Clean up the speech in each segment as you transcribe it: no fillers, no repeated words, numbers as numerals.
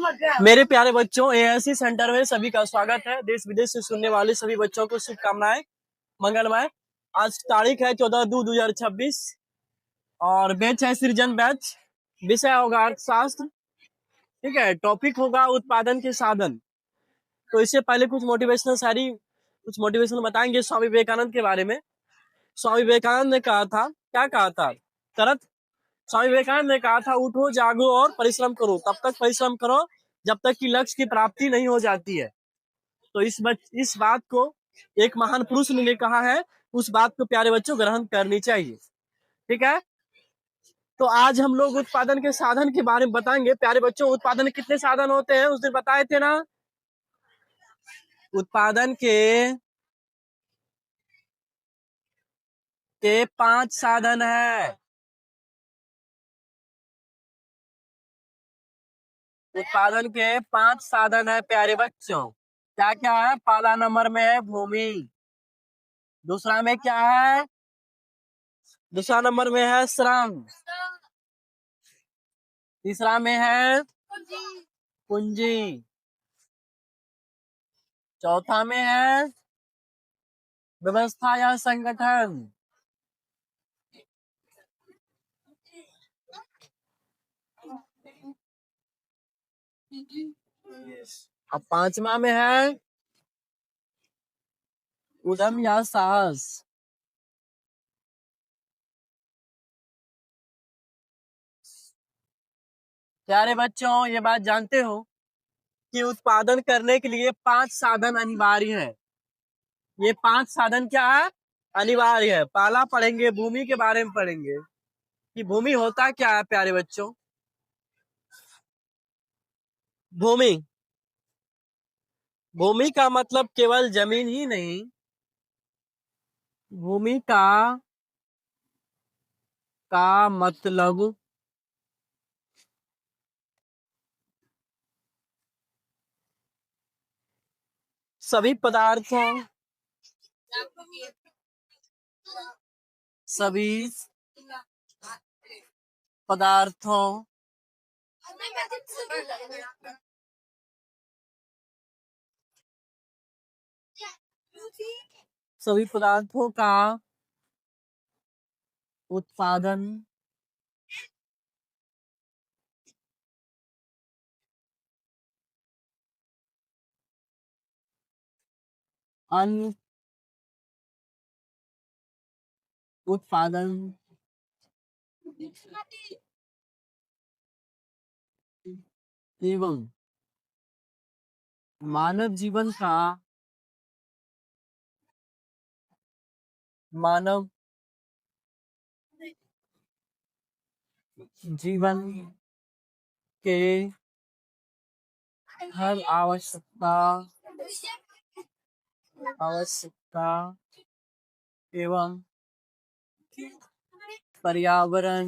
मेरे प्यारे बच्चों, एएससी सेंटर में सभी का स्वागत है। देश विदेश से सुनने वाले सभी बच्चों को शुभकामनाएं, मंगलमय। आज तारीख है 14/2/2026 और बैच है सृजन बैच। विषय होगा अर्थशास्त्र। ठीक है, टॉपिक होगा उत्पादन के साधन। तो इससे पहले कुछ मोटिवेशनल बताएंगे स्वामी विवेकानंद के बारे में। स्वामी विवेकानंद ने कहा था, क्या कहा था? तरत स्वामी विवेकानंद ने कहा था, उठो जागो और परिश्रम करो। तब तक परिश्रम करो जब तक कि लक्ष्य की प्राप्ति नहीं हो जाती है। तो इस बात को एक महान पुरुष ने कहा है, उस बात को प्यारे बच्चों ग्रहण करनी चाहिए। ठीक है, तो आज हम लोग उत्पादन के साधन के बारे में बताएंगे। प्यारे बच्चों, उत्पादन के कितने साधन होते हैं उस दिन बताए थे ना? उत्पादन के 5 साधन है। उत्पादन के 5 साधन है प्यारे बच्चों। क्या क्या है? पहला नंबर में है भूमि। दूसरा में क्या है? दूसरा नंबर में है श्रम। तीसरा में है पूंजी। चौथा में है व्यवस्था या संगठन। अब पांचवा में है उद्यम या साहस। प्यारे बच्चों, ये बात जानते हो कि उत्पादन करने के लिए 5 साधन अनिवार्य है। ये 5 साधन क्या है? अनिवार्य है। पहला पढ़ेंगे, भूमि के बारे में पढ़ेंगे कि भूमि होता क्या है। प्यारे बच्चों, भूमि भूमि का मतलब केवल जमीन ही नहीं। भूमि का मतलब सभी पदार्थों सभी पदार्थों का उत्पादन अन्न उत्पादन एवं मानव जीवन के हर आवश्यकता एवं पर्यावरण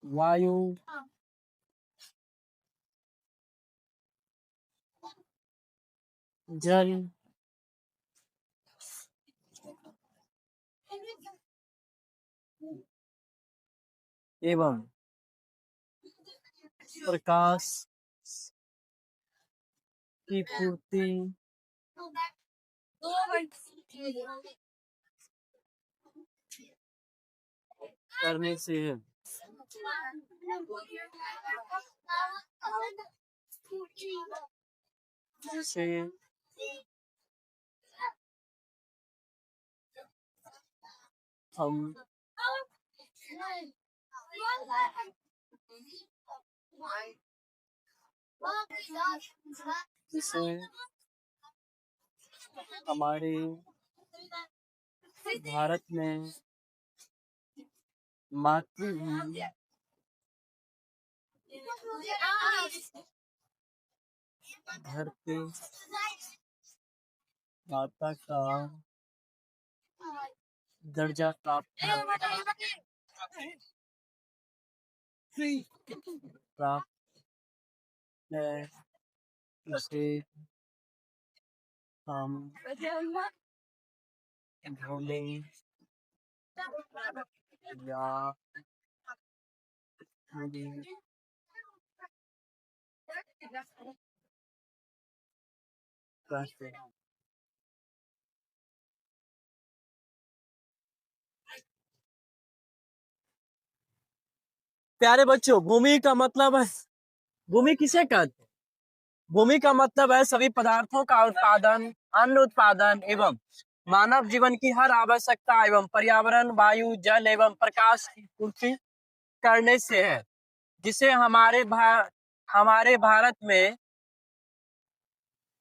वायु जल एवं प्रकाश की पूर्ति करने से है। जैसे हम जिसे हमारे भारत में मातृभूमि धरती माता का दर्जा प्राप्त है, उसे हम भूमि या भूमि कहते हैं। प्यारे बच्चों, भूमि का मतलब है, भूमि किसे कहते हैं? भूमि का मतलब है सभी पदार्थों का उत्पादन, अन्न उत्पादन एवं मानव जीवन की हर आवश्यकता एवं पर्यावरण, वायु, जल एवं प्रकाश की पूर्ति करने से है, जिसे हमारे भारत में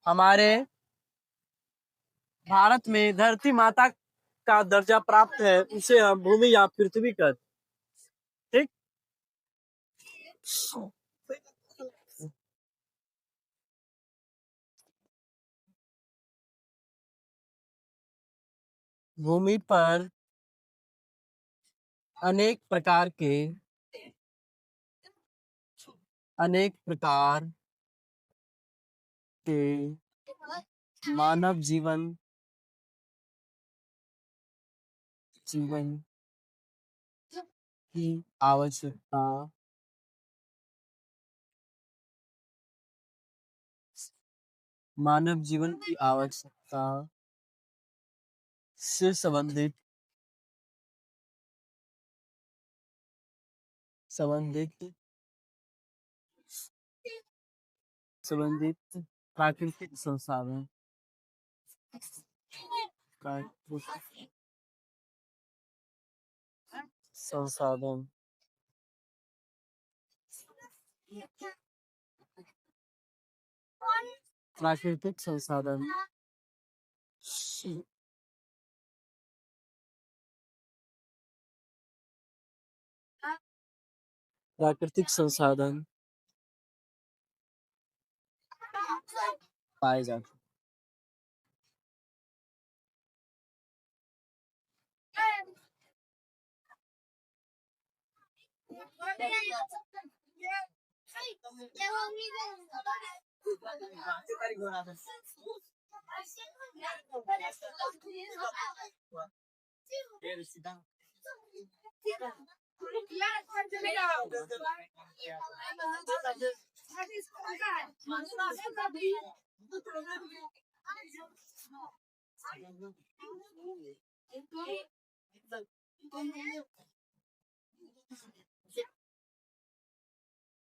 हमारे भारत में धरती माता का दर्जा प्राप्त है, उसे हम भूमि या पृथ्वी कहते हैं। ठीक। भूमि पर अनेक प्रकार के अनेक प्रकार के मानव जीवन की आवश्यकता मानव जीवन की आवश्यकता से संबंधित संबंधित प्राकृतिक प्राकृतिक संसाधन प्राकृतिक संसाधन प्राकृतिक संसाधन पाए जाते हैं।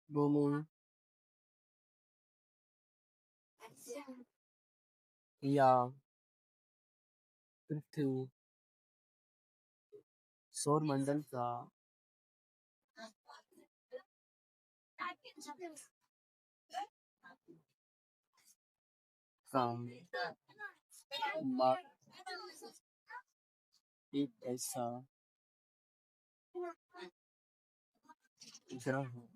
भूमि या पृथ्वी सौर मंडल का काम एक ऐसा ग्रह है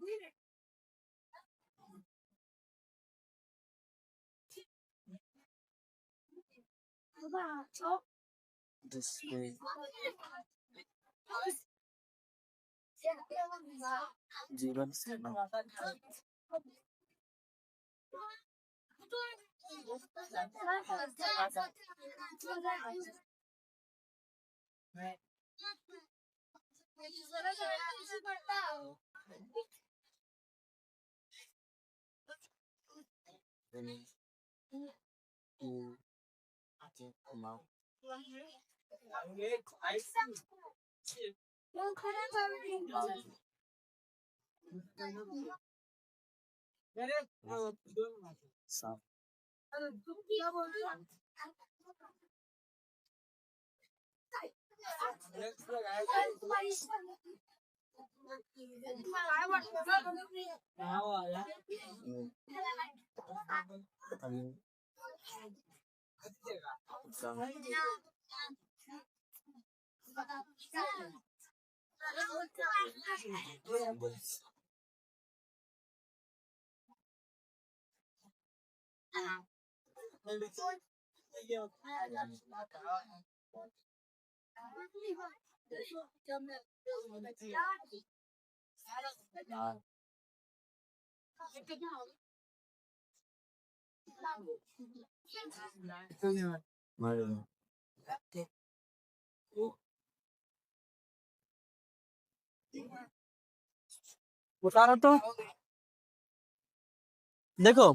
जिसमें जीवन साफ उतारो तो देखो।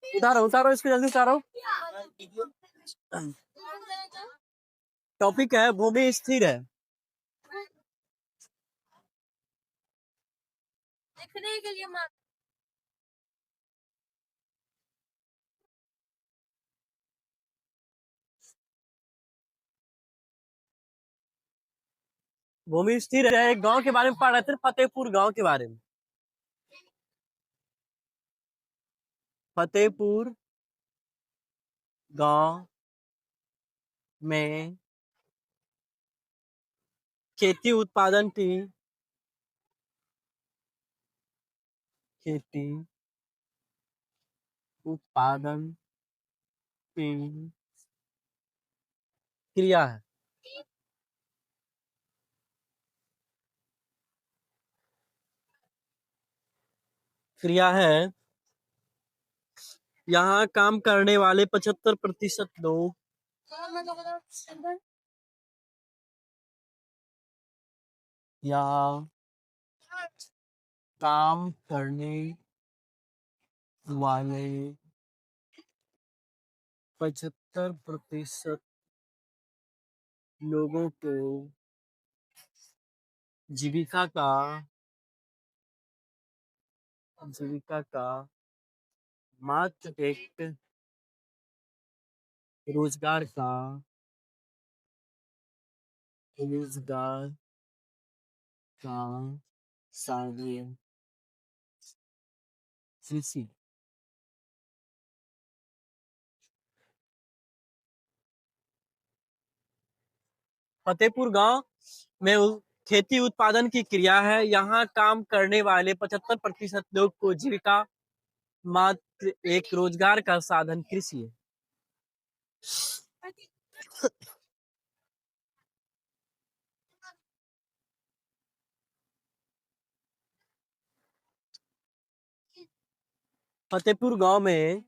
उतारो उतारो इसको, जल्दी उतारो। टॉपिक है भूमि स्थिर है। देखने के लिए भूमि स्थिर है। एक गांव के बारे में पढ़ रहे थे, फतेहपुर गांव के बारे में। फतेहपुर गांव में खेती उत्पादन की खेती उत्पादन की क्रिया है। क्रिया है। यहाँ काम करने वाले 75% लोग यहाँ काम करने वाले 75% लोगों को जीविका का मात्र एक रोजगार का साधन कृषि। फतेहपुर गांव में खेती उत्पादन की क्रिया है। यहाँ काम करने वाले 75% लोग को जीविका मात्र एक रोजगार का साधन कृषि है। फतेहपुर गांव में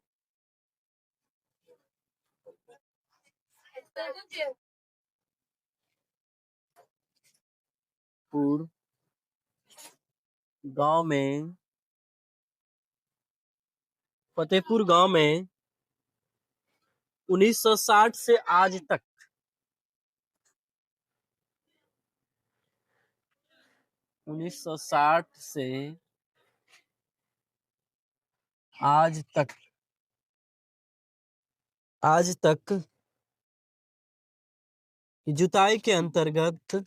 फतेहपुर गांव में 1960 से आज तक 1960 से आज तक जुताई के अंतर्गत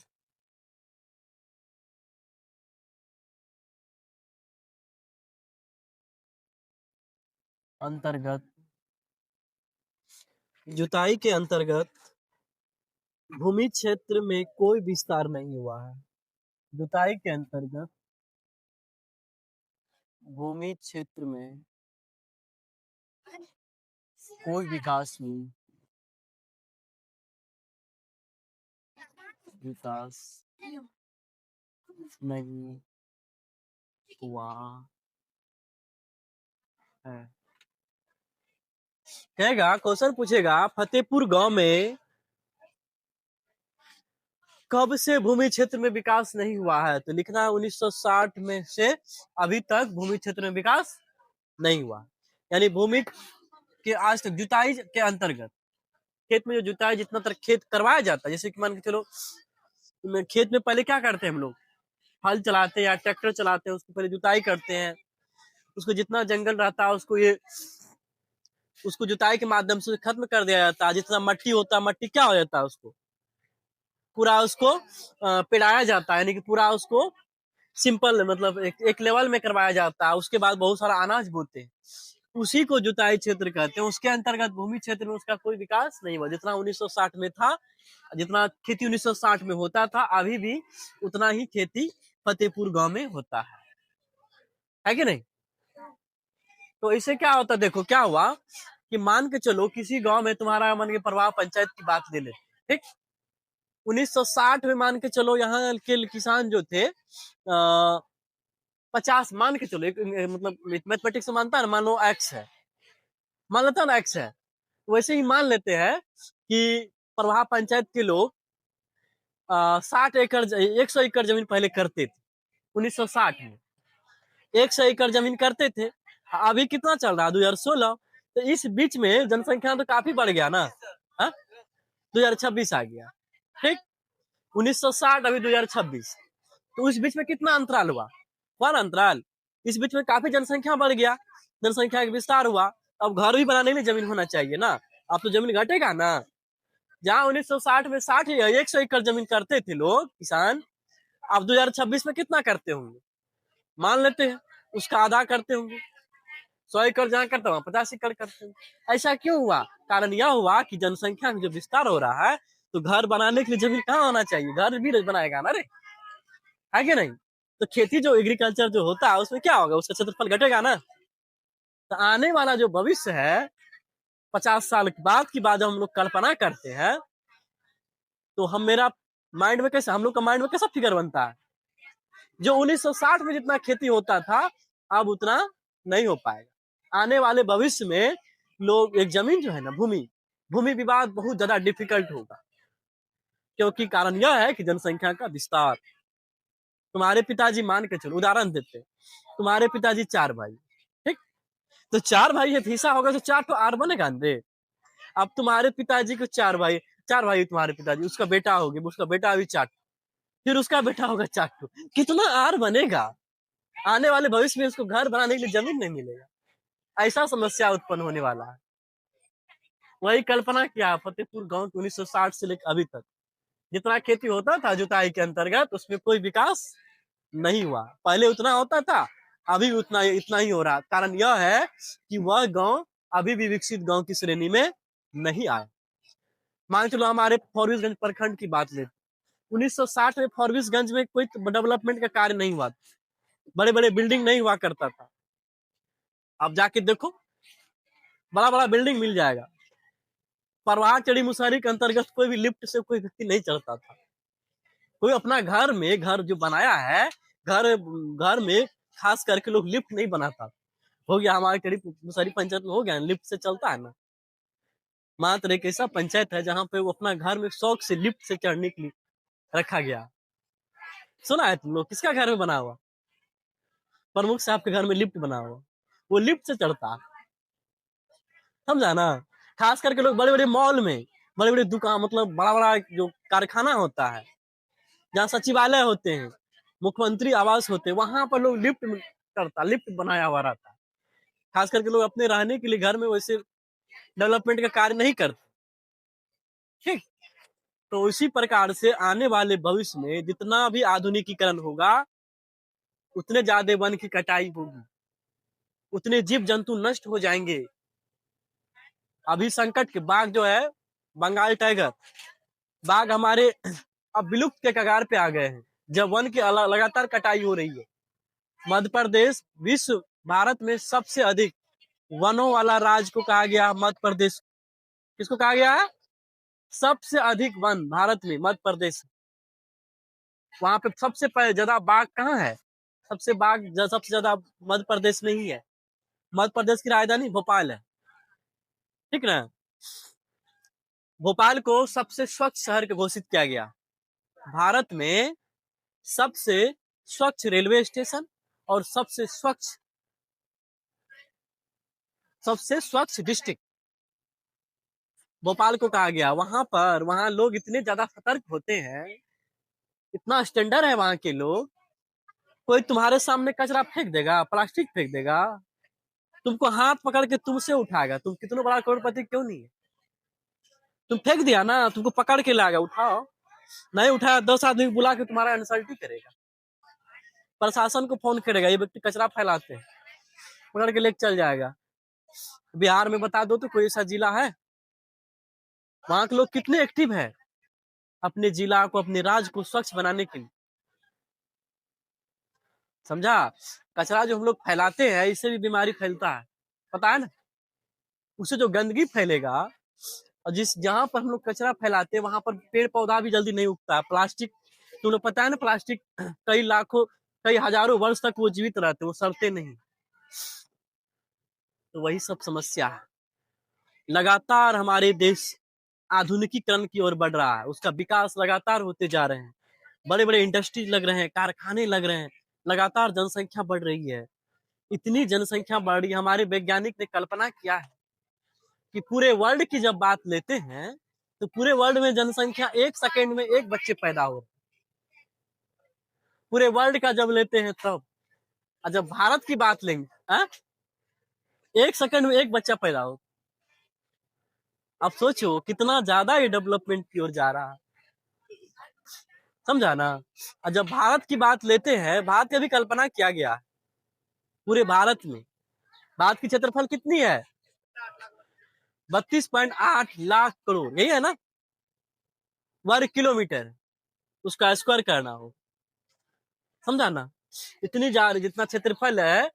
जुताई के अंतर्गत भूमि क्षेत्र में कोई विस्तार नहीं हुआ है। जुताई के अंतर्गत भूमि क्षेत्र में कोई विकास नहीं हुआ है। कहेगा, क्वेश्चन पूछेगा फतेहपुर गांव में कब से भूमि क्षेत्र में विकास नहीं हुआ है, तो लिखना है 1960 में से अभी तक भूमि क्षेत्र में विकास नहीं हुआ। यानी भूमि के आज तक जुताई के अंतर्गत खेत में जो जुताई जितना तक खेत करवाया जाता है, जैसे कि मान के चलो खेत में पहले क्या करते हैं हम लोग, हल चलाते हैं या ट्रैक्टर चलाते हैं, उसको पहले जुताई करते हैं। उसको जितना जंगल रहता है उसको जुताई के माध्यम से खत्म कर दिया जाता है। जितना मट्टी होता है, मट्टी क्या हो जाता है, उसको पूरा पिड़ाया जाता है, यानी कि पूरा उसको सिंपल मतलब एक लेवल में करवाया जाता है। उसके बाद बहुत सारा अनाज बोते हैं, उसी को जुताई क्षेत्र कहते हैं। उसके अंतर्गत भूमि क्षेत्र में उसका कोई विकास नहीं हुआ। जितना 1960 में था, जितना खेती 1960 में होता था, अभी भी उतना ही खेती फतेहपुर गांव में होता है कि नहीं। तो इससे क्या होता, देखो क्या हुआ कि मान के चलो किसी गांव में तुम्हारा मन के प्रवाह पंचायत की बात ले ले, ठीक। 1960 में मान के चलो यहाँ के किसान जो थे 50 मान के चलो, मतलब मैथमेटिक्स में मानता है ना, मान लो एक्स है, मान लेता है ना एक्स है, वैसे ही मान लेते हैं कि प्रवाह पंचायत के लोग 60 एकड़ 100 एकड़ जमीन पहले करते थे 1960 में, 100 एकड़ जमीन करते थे। अभी कितना चल रहा है 2016, तो इस बीच में जनसंख्या तो काफी बढ़ गया ना, 2026 आ गया, ठीक, 1960 अभी 2026, तो उस बीच में कितना अंतराल हुआ अंतराल, इस बीच में काफी जनसंख्या बढ़ गया, जनसंख्या का विस्तार हुआ, अब घर भी बनाने के लिए जमीन होना चाहिए ना, अब तो जमीन घटेगा ना। जहां 1960 में 100 एकड़ जमीन करते थे लोग किसान, अब 2026 में कितना करते होंगे, मान लेते हैं उसका आधा करते होंगे, 100 एकड़ जहाँ करते वहां 50 एकड़ करते होंगे। ऐसा क्यों हुआ, कारण यह हुआ कि जनसंख्या में जो विस्तार हो रहा है, तो घर बनाने के लिए जमीन कहाँ होना चाहिए, घर भी बनाएगा ना रे, है कि नहीं। तो खेती जो एग्रीकल्चर जो होता है उसमें क्या होगा, उसका क्षेत्रफल घटेगा ना। तो आने वाला जो भविष्य है 50 साल के बाद की बात हम लोग कल्पना करते हैं, तो मेरा माइंड में कैसा, हम लोग का माइंड में कैसा फिगर बनता है, जो 1960 में जितना खेती होता था अब उतना नहीं हो पाएगा। आने वाले भविष्य में लोग एक जमीन जो है ना, भूमि विवाद बहुत ज्यादा डिफिकल्ट होगा, क्योंकि कारण यह है कि जनसंख्या का विस्तार। तुम्हारे पिताजी, मान के चलो उदाहरण देते, तुम्हारे पिताजी 4 भाई, ठीक, तो 4 भाई हिस्सा होगा तो 4 तो आर बनेगा दे। अब तुम्हारे पिताजी को 4 भाई तुम्हारे पिताजी, उसका बेटा होगी, उसका बेटा भी 4, फिर उसका बेटा होगा 4, कितना आर बनेगा। आने वाले भविष्य में उसको घर बनाने के लिए जमीन नहीं मिलेगा, ऐसा समस्या उत्पन्न होने वाला है। वही कल्पना किया फतेहपुर गांव 1960 से लेकर अभी तक जितना खेती होता था जुताई के अंतर्गत, उसमें कोई विकास नहीं हुआ। पहले उतना होता था, अभी उतना इतना ही हो रहा। कारण यह है कि वह गांव अभी भी विकसित गांव की श्रेणी में नहीं आया। मान चलो हमारे फॉरबिसगंज प्रखंड की बात ले, 1960 में फॉरबिसगंज में कोई डेवलपमेंट का कार्य नहीं हुआ, बड़े बड़े बिल्डिंग नहीं हुआ करता था। अब जाके देखो बड़ा बड़ा बिल्डिंग मिल जाएगा। परवाह चढ़ी मुसहरी के अंतर्गत कोई भी लिफ्ट से कोई व्यक्ति नहीं चढ़ता था। कोई अपना घर जो बनाया है, घर में खास करके लोग लिफ्ट नहीं बनाता। हो गया हमारे चढ़ी मुसहरी पंचायत में हो गया, लिफ्ट से चलता है ना। मात्र एक ऐसा पंचायत है जहाँ पे वो अपना घर में शौक से लिफ्ट से चढ़ने के लिए रखा गया। सुना है तुम लोग, किसका घर में बना हुआ, प्रमुख साहब के घर में लिफ्ट बना हुआ, वो लिफ्ट से चढ़ता, समझा ना। खास करके लोग बड़े बड़े मॉल में, बड़े बड़े दुकान, मतलब बड़ा बड़ा जो कारखाना होता है, जहाँ सचिवालय होते हैं, मुख्यमंत्री आवास होते हैं, वहां पर लोग लिफ्ट करता, लिफ्ट बनाया हुआ रहता है। खास करके लोग अपने रहने के लिए घर में वैसे डेवलपमेंट का कार्य नहीं करते, ठीक। तो इसी प्रकार से आने वाले भविष्य में जितना भी आधुनिकीकरण होगा, उतने ज्यादा वन की कटाई होगी, उतने जीव जंतु नष्ट हो जाएंगे। अभी संकट के बाघ जो है, बंगाल टाइगर, बाघ हमारे अब विलुप्त के कगार पे आ गए हैं, जब वन की लगातार कटाई हो रही है। मध्य प्रदेश विश्व भारत में सबसे अधिक वनों वाला राज्य को कहा गया मध्य प्रदेश। किसको कहा गया है, सबसे अधिक वन भारत में मध्य प्रदेश। वहां पे सबसे ज्यादा बाघ कहाँ है, सबसे ज्यादा मध्य प्रदेश में ही है। मध्य प्रदेश की राजधानी भोपाल है, ठीक ना। भोपाल को सबसे स्वच्छ शहर के घोषित किया गया। भारत में सबसे स्वच्छ रेलवे स्टेशन और सबसे स्वच्छ डिस्ट्रिक्ट भोपाल को कहा गया। वहां लोग इतने ज्यादा सतर्क होते हैं, इतना स्टैंडर्ड है वहां के लोग। कोई तुम्हारे सामने कचरा फेंक देगा, प्लास्टिक फेंक देगा, तुमको हाथ पकड़ के तुमसे उठाएगा। तुम कितना बड़ा करोड़पति क्यों नहीं है, तुम फेंक दिया ना, तुमको पकड़ के लाएगा, उठाओ। नहीं उठाया 10 आदमी बुला के तुम्हारा इंसल्ट ही करेगा, प्रशासन को फोन करेगा, ये व्यक्ति कचरा फैलाते हैं, पकड़ के लेके चल जाएगा। बिहार में बता दो तो कोई ऐसा जिला है, वहां के लोग कितने एक्टिव है अपने जिला को, अपने राज्य को स्वच्छ बनाने के लिए, समझा। कचरा जो हम लोग फैलाते हैं, इससे भी बीमारी फैलता है, पता है ना। उससे जो गंदगी फैलेगा, और जहां पर हम लोग कचरा फैलाते हैं वहां पर पेड़ पौधा भी जल्दी नहीं उगता है। प्लास्टिक, तुम लोग पता है ना, प्लास्टिक कई लाखों कई हजारों वर्ष तक वो जीवित रहते, वो सड़ते नहीं। तो वही सब समस्या है। लगातार हमारे देश आधुनिकीकरण की ओर बढ़ रहा है, उसका विकास लगातार होते जा रहे हैं, बड़े बड़े इंडस्ट्रीज लग रहे हैं, कारखाने लग रहे हैं, लगातार जनसंख्या बढ़ रही है। इतनी जनसंख्या बढ़ रही है, हमारे वैज्ञानिक ने कल्पना किया है कि पूरे वर्ल्ड की जब बात लेते हैं तो पूरे वर्ल्ड में जनसंख्या 1 सेकंड में 1 बच्चे पैदा हो, पूरे वर्ल्ड का जब लेते हैं तब। और जब भारत की बात लेंगे, 1 सेकंड में 1 बच्चा पैदा हो। अब सोचो कितना ज्यादा ये डेवलपमेंट की ओर जा रहा है, समझा ना। और जब भारत की बात लेते हैं, भारत का भी कल्पना किया गया है, पूरे भारत में भारत की क्षेत्रफल कितनी है? 32.8 लाख करोड़, यही है ना, वर्ग किलोमीटर उसका स्क्वायर करना हो, समझा ना। इतनी जा रही जितना क्षेत्रफल है,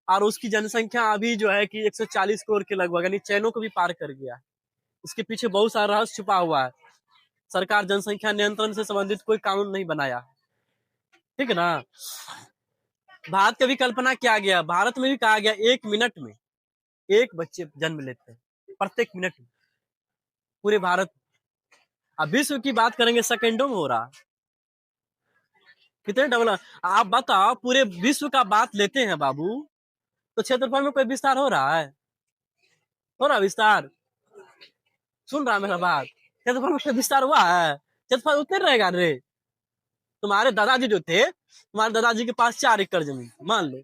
और उसकी जनसंख्या अभी जो है कि 140 करोड़ के लगभग, यानी चाइना को भी पार कर गया। इसके पीछे बहुत सारा रहस्य छुपा हुआ है। सरकार जनसंख्या नियंत्रण से संबंधित कोई कानून नहीं बनाया, ठीक है ना। भारत का भी कल्पना किया गया, भारत में भी कहा गया 1 मिनट में 1 बच्चे जन्म लेते हैं, प्रत्येक मिनट में, पूरे भारत। अब विश्व की बात करेंगे, सेकेंडों में हो रहा। कितने डेवलप, आप बताओ, पूरे विश्व का बात लेते हैं बाबू, तो क्षेत्रफल में कोई विस्तार हो रहा है? हो रहा विस्तार? सुन रहा मेरा बात? क्षेत्रफल में कोई विस्तार हुआ है? क्षेत्रफल उतने रहेगा रे। तुम्हारे दादाजी जो थे, तुम्हारे दादाजी के पास 4 एकड़ जमीन मान लो,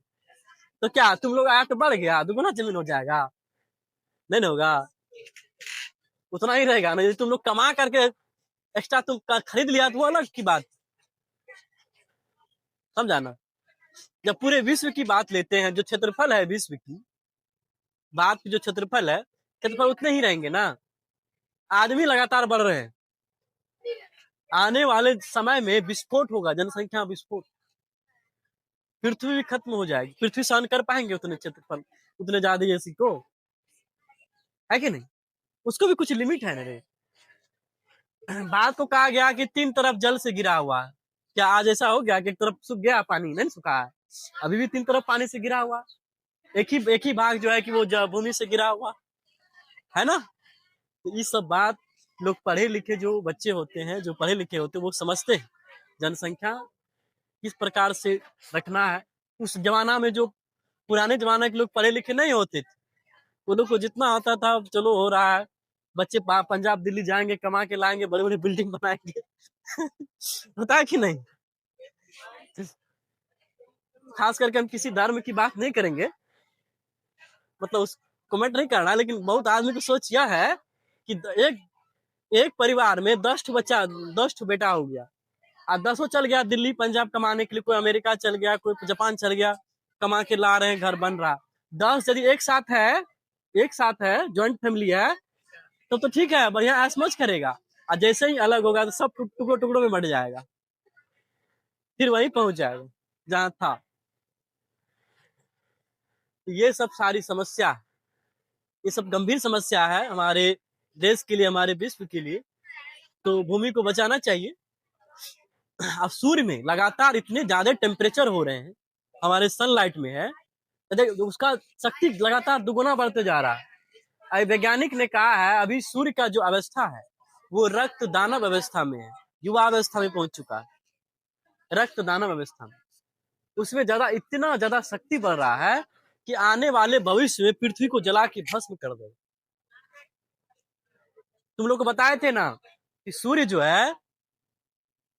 तो क्या तुम लोग आया तो बढ़ गया, दुगुना जमीन हो जाएगा? नहीं होगा, उतना ही रहेगा ना। यदि तुम लोग कमा करके एक्स्ट्रा तुम खरीद लिया तो वो अलग की बात, समझा ना। जब पूरे विश्व की बात लेते हैं, जो क्षेत्रफल है विश्व की बात, जो क्षेत्रफल है, क्षेत्रफल उतने ही रहेंगे ना। आदमी लगातार बढ़ रहे हैं, आने वाले समय में विस्फोट होगा, जनसंख्या विस्फोट, पृथ्वी भी खत्म हो जाएगी। पृथ्वी सहन कर पाएंगे उतने क्षेत्रफल, उतने ज्यादा एसी को, है कि नहीं? उसको भी कुछ लिमिट है ना रे। बात को कहा गया कि 3 तरफ जल से गिरा हुआ है। क्या आज ऐसा हो गया कि एक तरफ सूख गया पानी? नहीं सूखा है, अभी भी 3 तरफ पानी से गिरा हुआ। एक ही भाग जो है कि वो भूमि से गिरा हुआ है ना। तो ये सब बात लोग पढ़े लिखे जो बच्चे होते हैं, जो पढ़े लिखे होते हैं, वो समझते हैं जनसंख्या किस प्रकार से रखना है। उस जमाना में जो पुराने जमाने के लोग पढ़े लिखे नहीं होते थे, वो लोग को जितना आता था चलो हो रहा है, बच्चे पंजाब दिल्ली जाएंगे, कमा के लाएंगे, बड़े बड़े बिल्डिंग बनाएंगे। होता है कि नहीं? खास करके हम किसी धर्म की बात नहीं करेंगे, मतलब उस कमेंट नहीं करना, लेकिन बहुत आदमी की सोच यह है कि एक एक परिवार में 10 बेटा हो गया, और 10 चल गया दिल्ली पंजाब कमाने के लिए, कोई अमेरिका चल गया, कोई जापान चल गया, कमा के ला रहे हैं, घर बन रहा। 10 यदि एक साथ है, ज्वाइंट फैमिली है, तो ठीक है, बढ़िया ऐश मौज करेगा। और जैसे ही अलग होगा तो सब टुकड़ों टुकड़ों में बढ़ जाएगा, फिर वहीं पहुंच जाएगा जहां था। ये सब सारी समस्या, ये सब गंभीर समस्या है हमारे देश के लिए, हमारे विश्व के लिए। तो भूमि को बचाना चाहिए। अब सूर्य में लगातार इतने ज्यादा टेम्परेचर हो रहे हैं, हमारे सनलाइट में है, उसका शक्ति लगातार दुगुना बढ़ते जा रहा है। वैज्ञानिक ने कहा है अभी सूर्य का जो अवस्था है वो रक्त दानव अवस्था में है, युवा अवस्था में पहुंच चुका है, रक्त दानव अवस्था में। उसमें इतना ज्यादा शक्ति बढ़ रहा है कि आने वाले भविष्य में पृथ्वी को जला के भस्म कर देगा। तुम लोग को बताए थे ना कि सूर्य जो है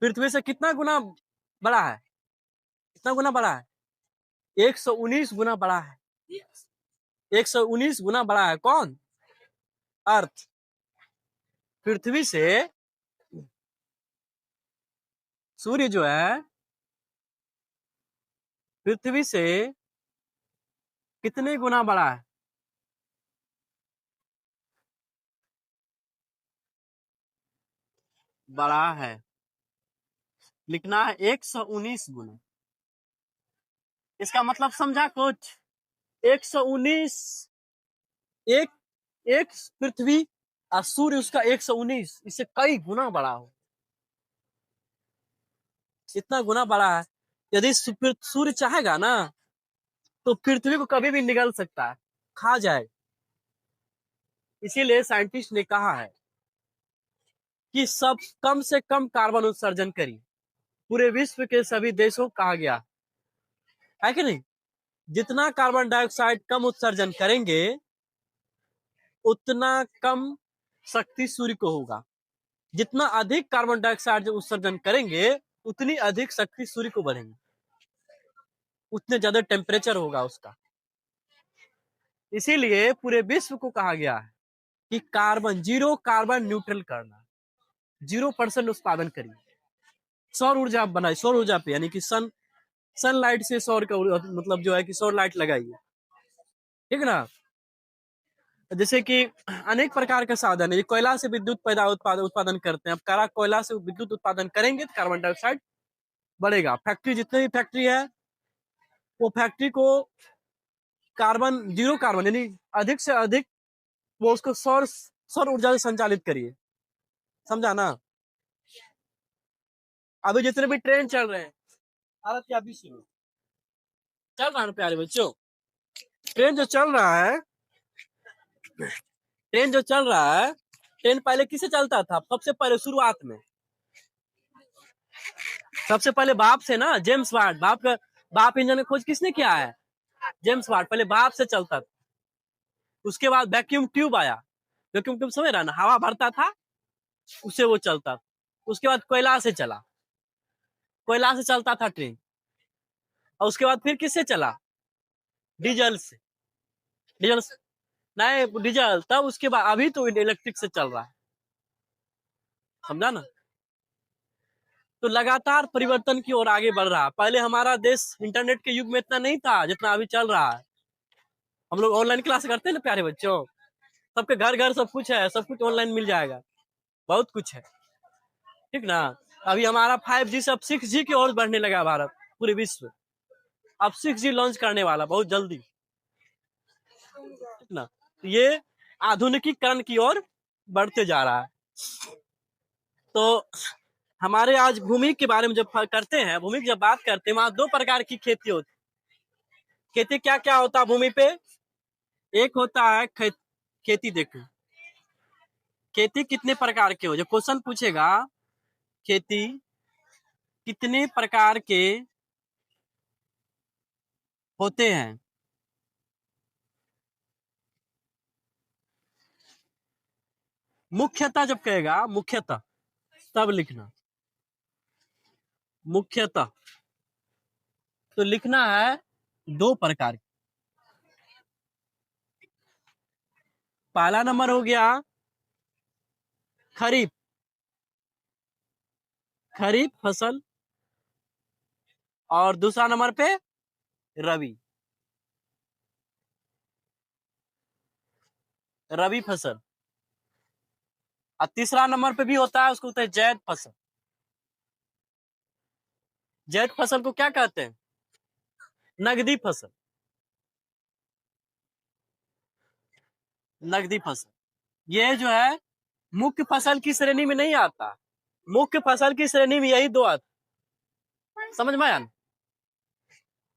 पृथ्वी से कितना गुना बड़ा है, कितना गुना बड़ा है? 119 गुना बड़ा है। 119 गुना बड़ा है कौन? अर्थ। पृथ्वी से सूर्य जो है पृथ्वी से कितने गुना बड़ा है? बड़ा है, लिखना है 119 गुना। इसका मतलब समझा कुछ? 119, एक एक पृथ्वी और सूर्य उसका 119, इससे कई गुना बड़ा हो, इतना गुना बड़ा है। यदि सूर्य चाहेगा ना तो पृथ्वी को कभी भी निगल सकता है, खा जाए। इसीलिए साइंटिस्ट ने कहा है कि सब कम से कम कार्बन उत्सर्जन करिए। पूरे विश्व के सभी देशों को कहा गया है कि नहीं, जितना कार्बन डाइऑक्साइड कम उत्सर्जन करेंगे उतना कम शक्ति सूर्य को होगा। जितना अधिक कार्बन डाइऑक्साइड उत्सर्जन करेंगे उतनी अधिक शक्ति सूर्य को बढ़ेगी, उतने ज्यादा टेम्परेचर होगा उसका। इसीलिए पूरे विश्व को कहा गया है कि जीरो कार्बन न्यूट्रल करना, 0% उत्पादन करिए। सौर ऊर्जा बनाए, सौर ऊर्जा पे यानी कि सनलाइट से सौर का मतलब जो है कि सौर लाइट लगाइए, ठीक है ना। जैसे कि अनेक प्रकार के साधन है, कोयला से विद्युत उत्पादन करते हैं। अब कोयला से विद्युत उत्पादन करेंगे तो कार्बन डाइऑक्साइड बढ़ेगा। फैक्ट्री, जितने भी फैक्ट्री है वो फैक्ट्री को जीरो कार्बन यानी अधिक से अधिक वो उसको सौर ऊर्जा से संचालित करिए, समझा ना। अभी जितने भी ट्रेन चल रहे हैं, भारत के अभी शुरू चल रहा है ना प्यारे बच्चों, ट्रेन जो चल रहा है, ट्रेन पहले किसे चलता था? सबसे पहले शुरुआत में सबसे पहले बाप से ना, जेम्स वाट, बाप इंजन की खोज किसने किया है? James Watt. पहले बाप से चलता था, उसके बाद वैक्यूम ट्यूब आया। वैक्यूम ट्यूब समझ रहा ना, हवा भरता था उससे वो चलता। उसके बाद कोयला से चला, कोयला से चलता था ट्रेन। और उसके बाद फिर किससे चला? डीजल से। नहीं, डीजल तब, उसके बाद अभी तो इलेक्ट्रिक से चल रहा है, समझा ना। तो लगातार परिवर्तन की ओर आगे बढ़ रहा है। पहले हमारा देश इंटरनेट के युग में इतना नहीं था जितना अभी चल रहा है। हम लोग ऑनलाइन क्लास करते हैं ना प्यारे बच्चों, सबके घर घर सब कुछ है, सब कुछ ऑनलाइन मिल जाएगा, बहुत कुछ है, ठीक ना। अभी हमारा 5G से अब 6G की ओर बढ़ने लगा भारत, पूरे विश्व अब 6G लॉन्च करने वाला बहुत जल्दी, ठीक ना। ये आधुनिकीकरण की ओर बढ़ते जा रहा है। तो हमारे आज भूमि के बारे में जब करते हैं, भूमि की जब बात करते हैं, वहां 2 प्रकार की खेती होती। खेती क्या क्या होता है भूमि पे? एक होता है खेती। देखो खेती कितने प्रकार के हो, जो क्वेश्चन पूछेगा खेती कितने प्रकार के होते हैं, मुख्यतः जब कहेगा मुख्यतः तब लिखना, मुख्यतः तो लिखना है 2 प्रकार। पहला नंबर हो गया खरीफ, खरीफ फसल, और दूसरा नंबर पे रबी, रबी फसल। और तीसरा नंबर पे भी होता है, उसको होता है जैद फसल। जैद फसल को क्या कहते हैं? नगदी फसल, नगदी फसल। ये जो है मुख्य फसल की श्रेणी में नहीं आता। मुख्य फसल की श्रेणी में यही 2 आता, समझ में आया?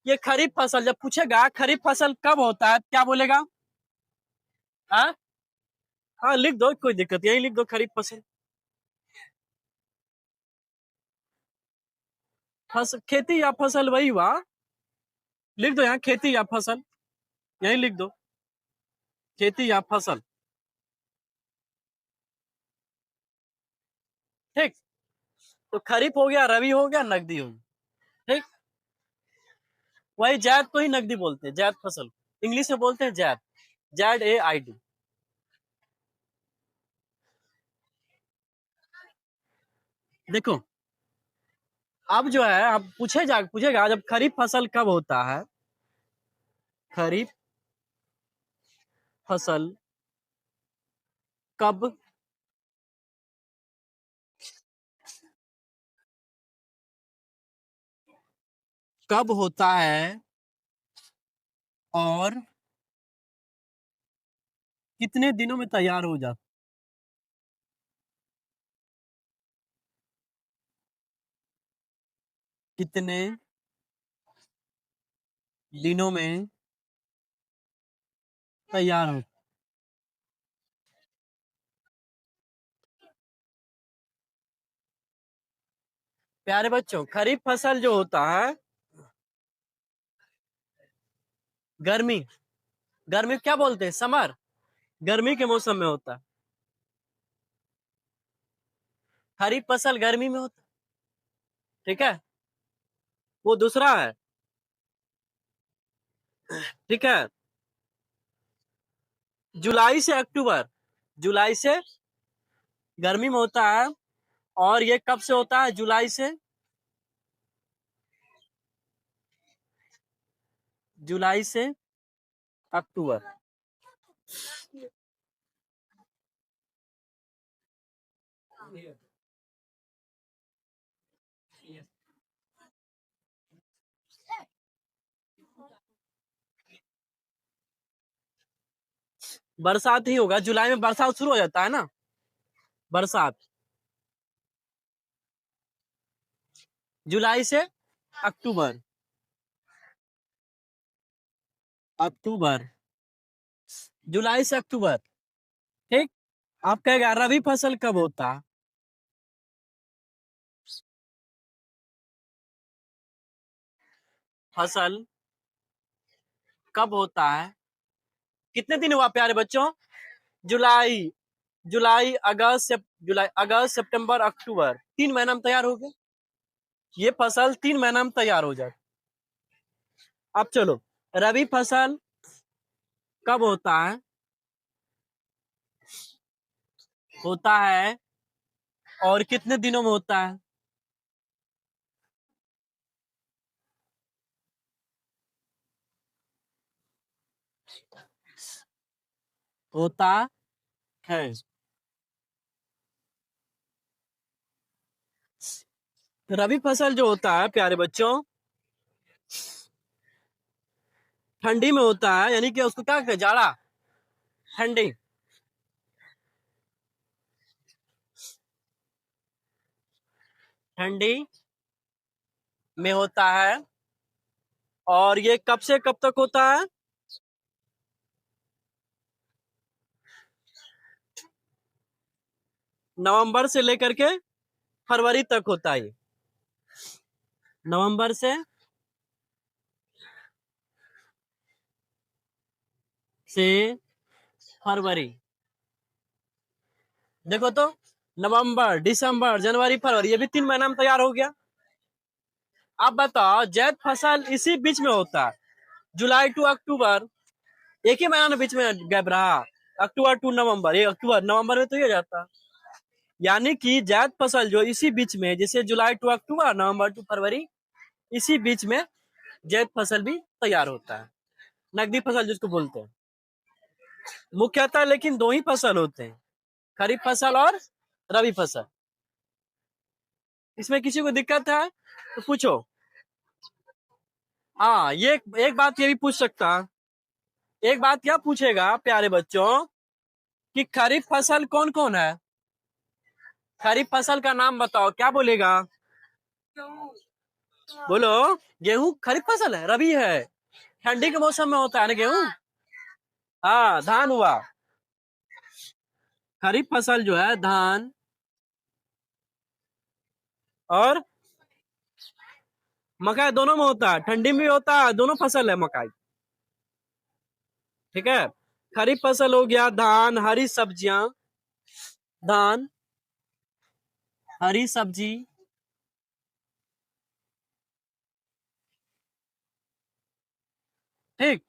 ये खरीफ फसल जब पूछेगा खरीफ फसल कब होता है, क्या बोलेगा? हाँ हाँ, लिख दो, कोई दिक्कत, यही लिख दो खरीफ फसल। खेती या फसल वही हुआ, लिख दो यहाँ खेती या फसल, यही लिख दो खेती या फसल, ठीक। तो खरीफ हो गया, रबी हो गया, नकदी हो गया, ठीक। वही जैद को ही नकदी बोलते हैं, जैद फसल, इंग्लिश में बोलते हैं जैद, ZAID। देखो अब जो है, अब पूछेगा जब खरीफ फसल कब होता है, खरीफ फसल कब कब होता है और कितने दिनों में तैयार हो जाता? कितने दिनों में तैयार हो। प्यारे बच्चों, खरीफ फसल जो होता है गर्मी, गर्मी क्या बोलते हैं, समर, गर्मी के मौसम में होता है। खरीफ फसल गर्मी में होता है, ठीक है, वो दूसरा है, ठीक है। जुलाई से अक्टूबर, जुलाई से गर्मी में होता है। और ये कब से होता है, जुलाई से, जुलाई से अक्टूबर। बरसात ही होगा, जुलाई में बरसात शुरू हो जाता है ना, बरसात। जुलाई से अक्टूबर, अक्टूबर, जुलाई से अक्टूबर, ठीक। आप कहेगा रबी फसल कब होता है? फसल कब होता है, कितने दिन हुआ प्यारे बच्चों, जुलाई, जुलाई अगस्त जुलाई अगस्त सितंबर अक्टूबर, 3 महीना में तैयार हो गए। ये फसल 3 महीना में तैयार हो जाए। अब चलो, रबी फसल कब होता है, होता है और कितने दिनों में होता है, होता है। रबी फसल जो होता है प्यारे बच्चों, ठंडी में होता है, यानी कि उसको क्या कहते हैं, जाड़ा, ठंडी, ठंडी में होता है। और ये कब से कब तक होता है, नवंबर से लेकर के फरवरी तक होता है। नवंबर से फरवरी, देखो तो, नवंबर, दिसंबर, जनवरी, फरवरी, ये भी 3 महीना में तैयार हो गया। अब बताओ, जैद फसल इसी बीच में होता है, जुलाई टू अक्टूबर, एक ही महीना बीच में गैप रहा, अक्टूबर टू नवंबर, ये अक्टूबर नवंबर में तो ये जाता। यानी कि जायद फसल जो इसी बीच में, जैसे जुलाई टू अक्टूबर, नवंबर टू फरवरी, इसी बीच में जायद फसल भी तैयार होता है, नकदी फसल जिसको बोलते हैं। मुख्यतः लेकिन दो ही फसल होते हैं, खरीफ फसल और रबी फसल। इसमें किसी को दिक्कत है तो पूछो। हाँ, ये एक बात ये भी पूछ सकता, एक बात क्या पूछेगा प्यारे बच्चों, कि खरीफ फसल कौन कौन है, खरीफ फसल का नाम बताओ, क्या बोलेगा, बोलो। गेहूं खरीफ फसल है, रबी है, ठंडी के मौसम में होता है ना गेहूं। हाँ, धान हुआ, खरीफ फसल जो है धान और मकई दोनों में होता है, ठंडी में भी होता है, दोनों फसल है मकई, ठीक है। खरीफ फसल हो गया धान, हरी सब्जियां, धान, हरी सब्जी, ठीक।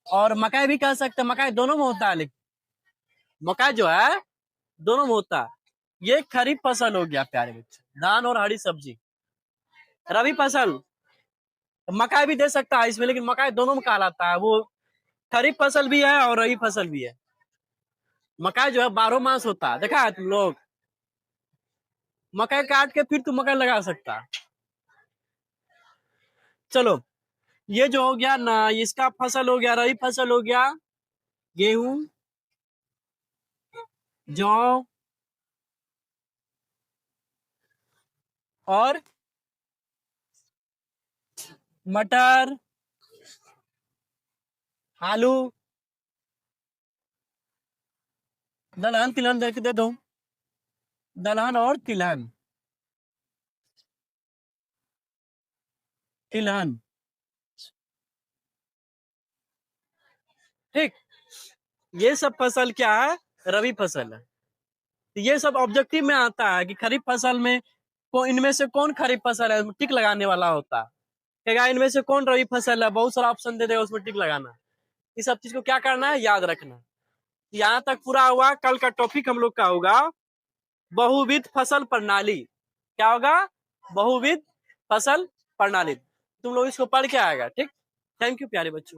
और मकई भी कह सकते हैं, मकई दोनों में होता है, लेकिन मकई जो है दोनों में होता है। ये खरीफ फसल हो गया प्यारे बच्चे, धान और हरी सब्जी। रबी फसल मकई भी दे सकता है इसमें, लेकिन मकई दोनों में कहलाता है, वो खरीफ फसल भी है और रबी फसल भी है। मकई जो है 12 मास होता है, देखा है तुम लोग, मकई काट के फिर तुम मकई लगा सकता है। चलो, ये जो हो गया ना, इसका फसल हो गया, रबी फसल हो गया, गेहूं, जौ और मटर, आलू, दलहन तिलहन दे दो, दलहन और तिलहन, तिलहन। ठीक, ये सब फसल क्या है, रबी फसल है। तो ये सब ऑब्जेक्टिव में आता है कि खरीफ फसल में इनमें से कौन खरीफ फसल है, टिक लगाने वाला होता है। कहेगा इनमें से कौन रबी फसल है, बहुत सारा ऑप्शन दे देगा, उसमें टिक लगाना। ये सब चीज को क्या करना है, याद रखना। यहाँ तक पूरा हुआ। कल का टॉपिक हम लोग का होगा बहुविध फसल प्रणाली। क्या होगा, बहुविध फसल प्रणाली। तुम लोग इसको पढ़ के आएगा। ठीक, थैंक यू प्यारे बच्चों।